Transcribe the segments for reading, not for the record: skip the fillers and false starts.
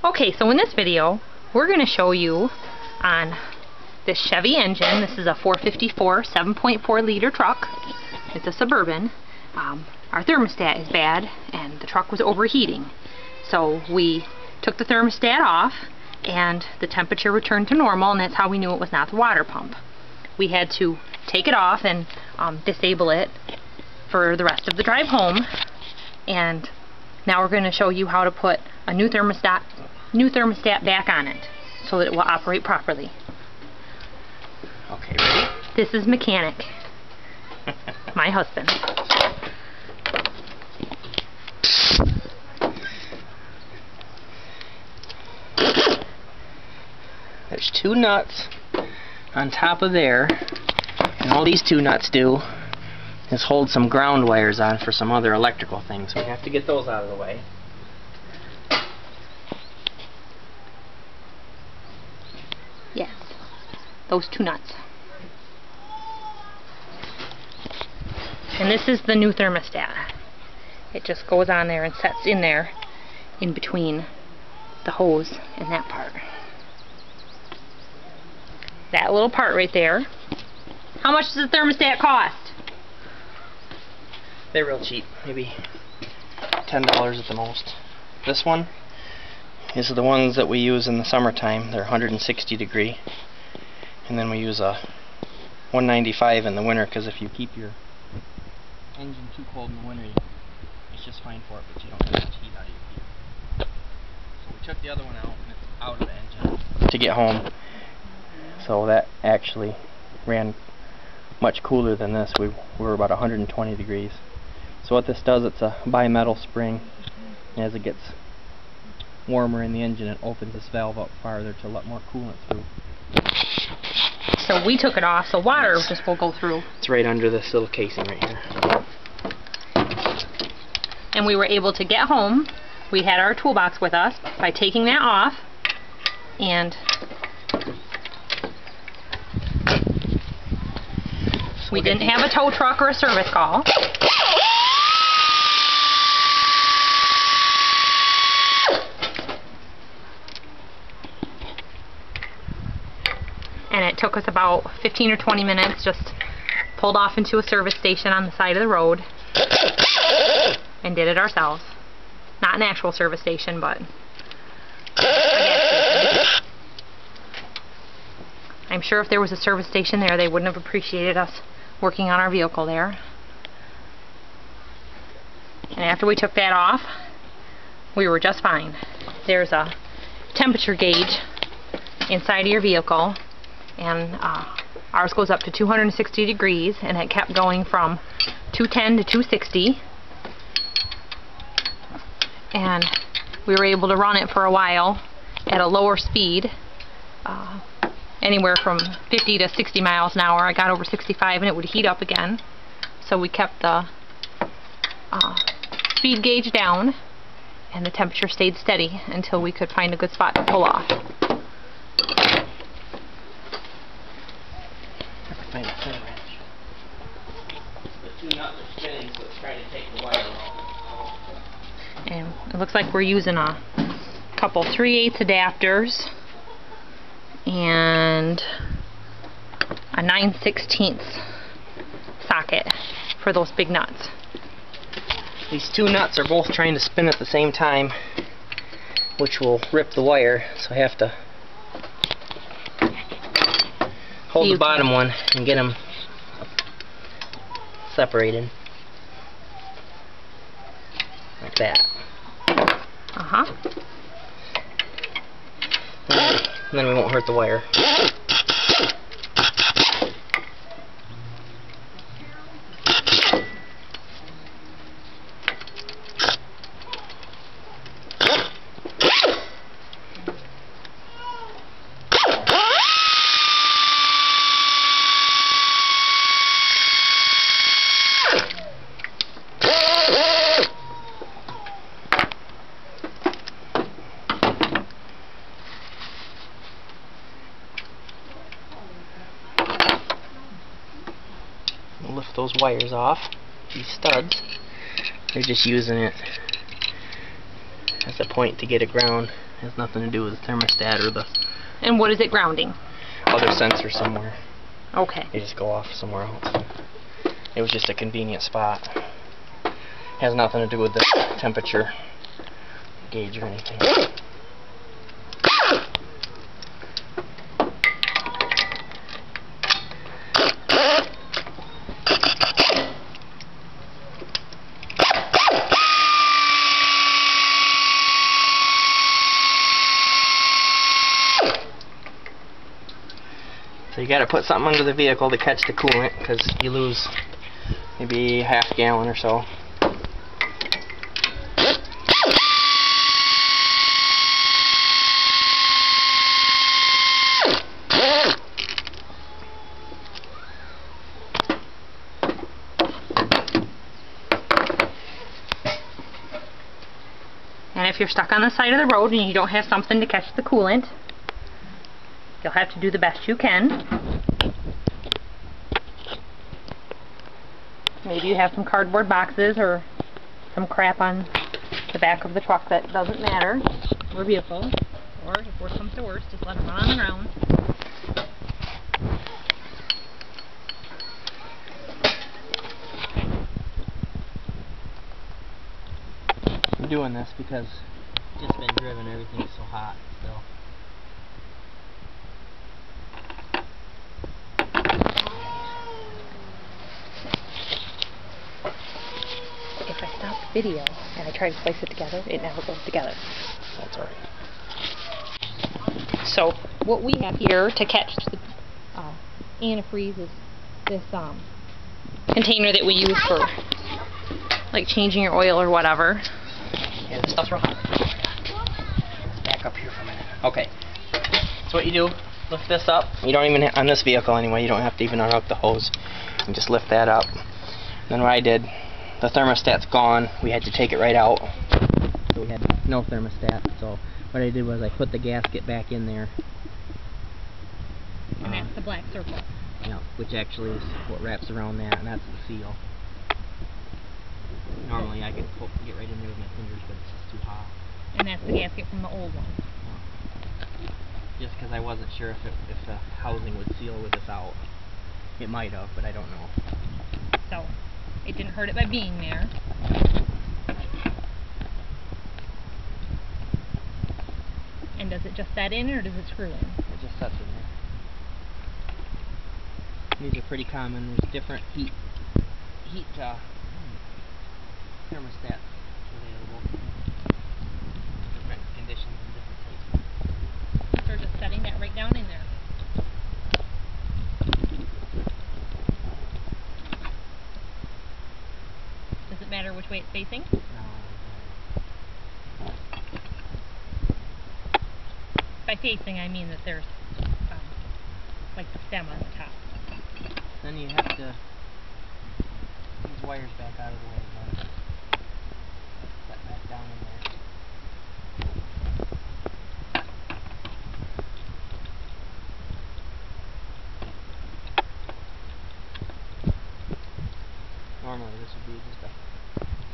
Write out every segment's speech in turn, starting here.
Okay, so in this video, we're going to show you on this Chevy engine. This is a 454 7.4 liter truck. It's a Suburban. Our thermostat is bad and the truck was overheating. So we took the thermostat off and the temperature returned to normal, and that's how we knew it was not the water pump. We had to take it off and disable it for the rest of the drive home. And now we're going to show you how to put a new thermostat back on it so that it will operate properly. Okay, ready? This is Mechanic, my husband. There's two nuts on top of there, and all these two nuts do is hold some ground wires on for some other electrical things. We have to get those out of the way. Yes, those two nuts. And this is the new thermostat. It just goes on there and sets in there in between the hose and that part. That little part right there. How much does the thermostat cost? They're real cheap, maybe $10 at the most. This one is the ones that we use in the summertime. They're 160 degree, and then we use a 195 in the winter, because if you keep your engine too cold in the winter, it's just fine for it, but you don't get much heat out of your heater. So we took the other one out, and it's out of the engine to get home. So that actually ran much cooler than this. We were about 120 degrees. So what this does, it's a bimetal spring, and as it gets warmer in the engine, it opens this valve up farther to let more coolant through. So we took it off, so water just will go through. It's right under this little casing right here. And we were able to get home. We had our toolbox with us by taking that off, and we didn't have a tow truck or a service call. And it took us about 15 or 20 minutes, just pulled off into a service station on the side of the road and did it ourselves. Not an actual service station, but a gas station. I'm sure if there was a service station there, they wouldn't have appreciated us working on our vehicle there. And after we took that off, we were just fine. There's a temperature gauge inside of your vehicle, and ours goes up to 260 degrees, and it kept going from 210 to 260, and we were able to run it for a while at a lower speed, anywhere from 50 to 60 miles an hour. I got over 65 and it would heat up again, so we kept the speed gauge down, and the temperature stayed steady until we could find a good spot to pull off. Find a pin wrench. The two nuts are spinning, so it's trying to take the wire off. And it looks like we're using a couple 3/8 adapters and a 9/16 socket for those big nuts. These two nuts are both trying to spin at the same time, which will rip the wire, so I have to hold the bottom one and get them separated. Like that. Uh-huh. And then we won't hurt the wire. Lift those wires off, these studs. They're just using it as a point to get it ground Has nothing to do with the thermostat or the And what is it grounding? other sensor somewhere. Okay. They just go off somewhere else. It was just a convenient spot. Has nothing to do with the temperature gauge or anything. So you got to put something under the vehicle to catch the coolant, because you lose maybe half gallon or so. And if you're stuck on the side of the road and you don't have something to catch the coolant, you'll have to do the best you can. Maybe you have some cardboard boxes or some crap on the back of the truck that doesn't matter, or vehicle. Or if worse comes to worse, just let them run on the ground. I'm doing this because it's just been driven, everything's so hot still. If I stop the video and I try to place it together, it never goes together. That's alright. So what we have here to catch the antifreeze is this container that we use for like changing your oil or whatever. Yeah, this stuff's real hot. Let's back up here for a minute. Okay. So what you do, lift this up. You don't even, on this vehicle anyway, you don't have to even unhook the hose. You just lift that up. Then what I did, the thermostat's gone. We had to take it right out. So we had no thermostat. So what I did was I put the gasket back in there. And that's the black circle. Yeah, which actually is what wraps around that, and that's the seal. Normally I could get right in there with my fingers, but it's just too hot. And that's the gasket from the old one. Yeah. Just because I wasn't sure if the housing would seal with this out. It might have, but I don't know. So it didn't hurt it by being there. And does it just set in, or does it screw in? It just sets in there. These are pretty common. There's different heat thermostats available. Different conditions and different tastes. So just setting that right down in there. Does it matter which way it's facing? No. By facing, I mean that there's like the stem on the top. Then you have to these wires back out of the way again. Set back down in there. Normally this would be just a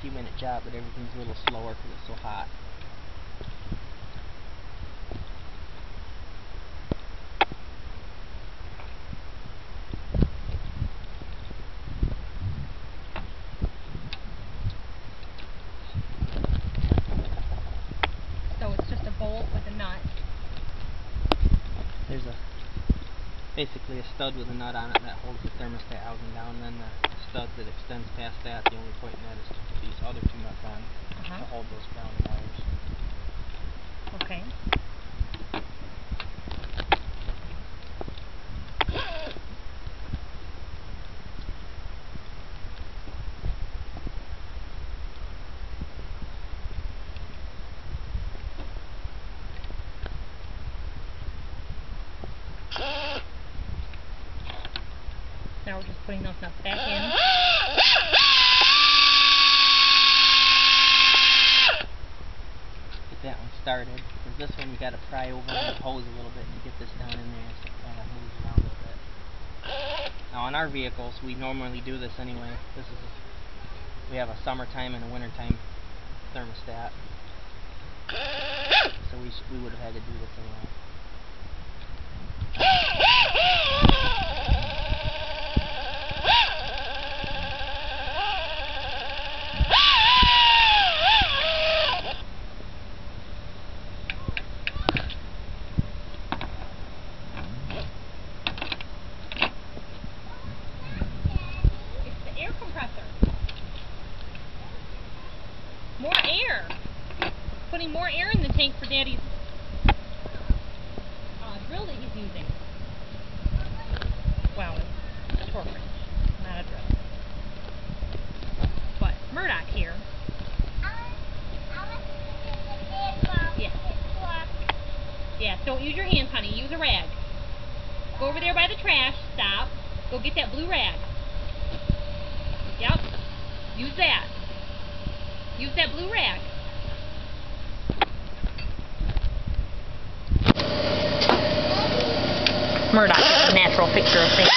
few minute job, but everything's a little slower because it's so hot. With a nut. There's basically a stud with a nut on it that holds the thermostat housing down, and then the stud that extends past that, the only point in that is to put these other two nuts on to hold those grounding wires. Okay. Now we're just putting those nuts back in. Get that one started. Because this one you got to pry over the hose a little bit and get this down in there so it kind of moves around a little bit. Now on our vehicles we normally do this anyway. We have a summertime and a wintertime thermostat. So we would have had to do this anyway. More air. Putting more air in the tank for Daddy's drill that he's using. Well, it's a torque wrench, not a drill. But Murdoch here. Yes. Yes, don't use your hands, honey. Use a rag. Go over there by the trash. Stop. Go get that blue rag. Yep. Use that. Use that blue rag. Murdoch is a natural picture of things.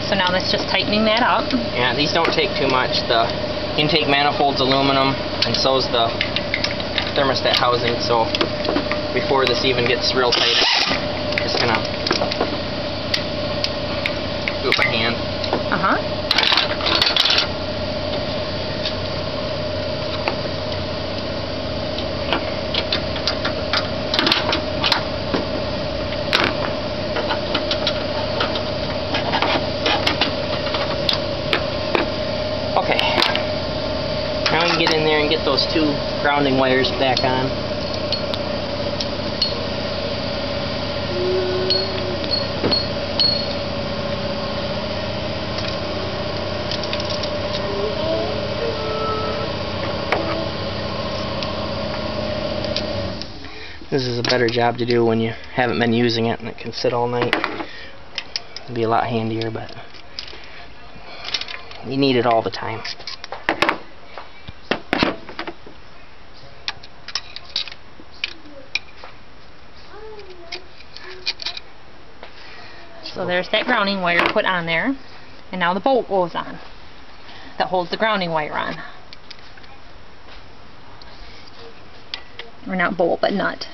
So now that's just tightening that up. Yeah, these don't take too much. The intake manifold's aluminum, and so's the thermostat housing. So before this even gets real tight, just gonna do it by hand. Okay, now we can get in there and get those two grounding wires back on. This is a better job to do when you haven't been using it and it can sit all night. It'd be a lot handier, but you need it all the time. So there's that grounding wire put on there, and now the bolt goes on that holds the grounding wire on. Or not bolt, but nut.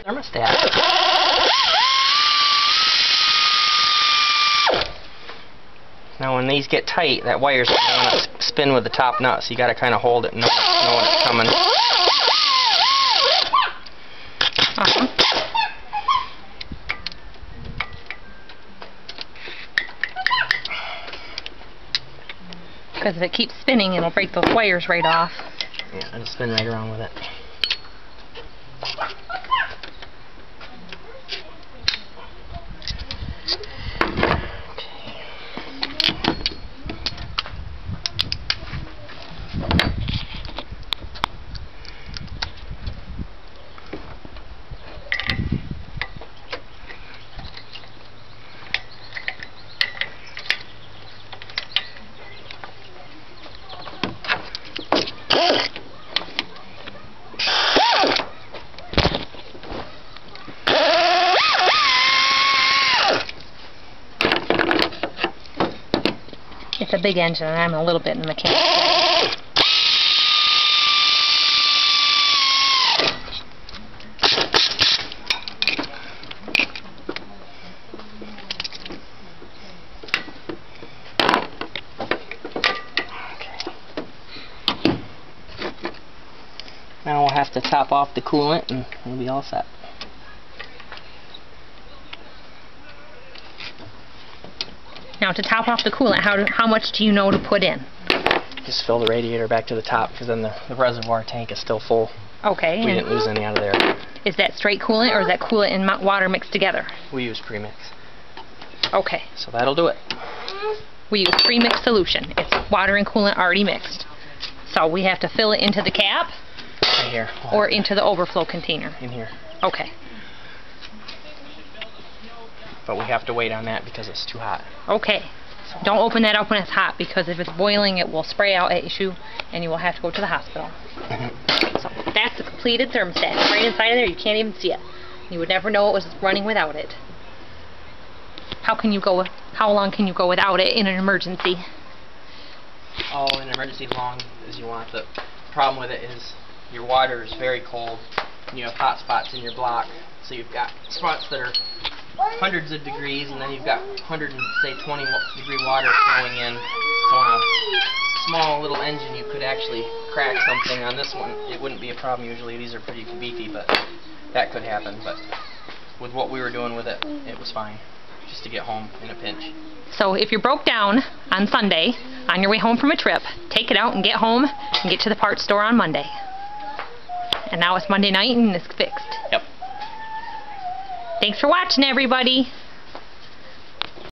Thermostat. Now when these get tight, that wire's going to want to spin with the top nut, so you got to kind of hold it and know when it's coming. Because if it keeps spinning, it'll break those wires right off. Yeah, it'll spin right around with it. It's a big engine, and I'm a little bit in the mechanics. Now we'll have to top off the coolant and we'll be all set. Now to top off the coolant, how much do you know to put in? Just fill the radiator back to the top, because then the reservoir tank is still full. Okay. We didn't lose any out of there. Is that straight coolant, or is that coolant and water mixed together? We use premix. Okay. So that'll do it. We use premix solution. It's water and coolant already mixed. So we have to fill it into the cap? Right here. Or into the overflow container? In here. Okay. But we have to wait on that because it's too hot. Okay. Don't open that up when it's hot, because if it's boiling it will spray out at you and you will have to go to the hospital. So that's the completed thermostat. It's right inside of there. You can't even see it. You would never know it was running without it. How long can you go without it in an emergency? Oh, in an emergency, as long as you want. The problem with it is your water is very cold and you have hot spots in your block. So you've got spots that are hundreds of degrees, and then you've got 120 degree water flowing in. So on a small little engine you could actually crack something. On this one it wouldn't be a problem usually. These are pretty beefy, but that could happen. But with what we were doing with it, it was fine. Just to get home in a pinch. So if you're broke down on Sunday on your way home from a trip, take it out and get home and get to the parts store on Monday. And now it's Monday night and it's fixed. Yep. Thanks for watching, everybody.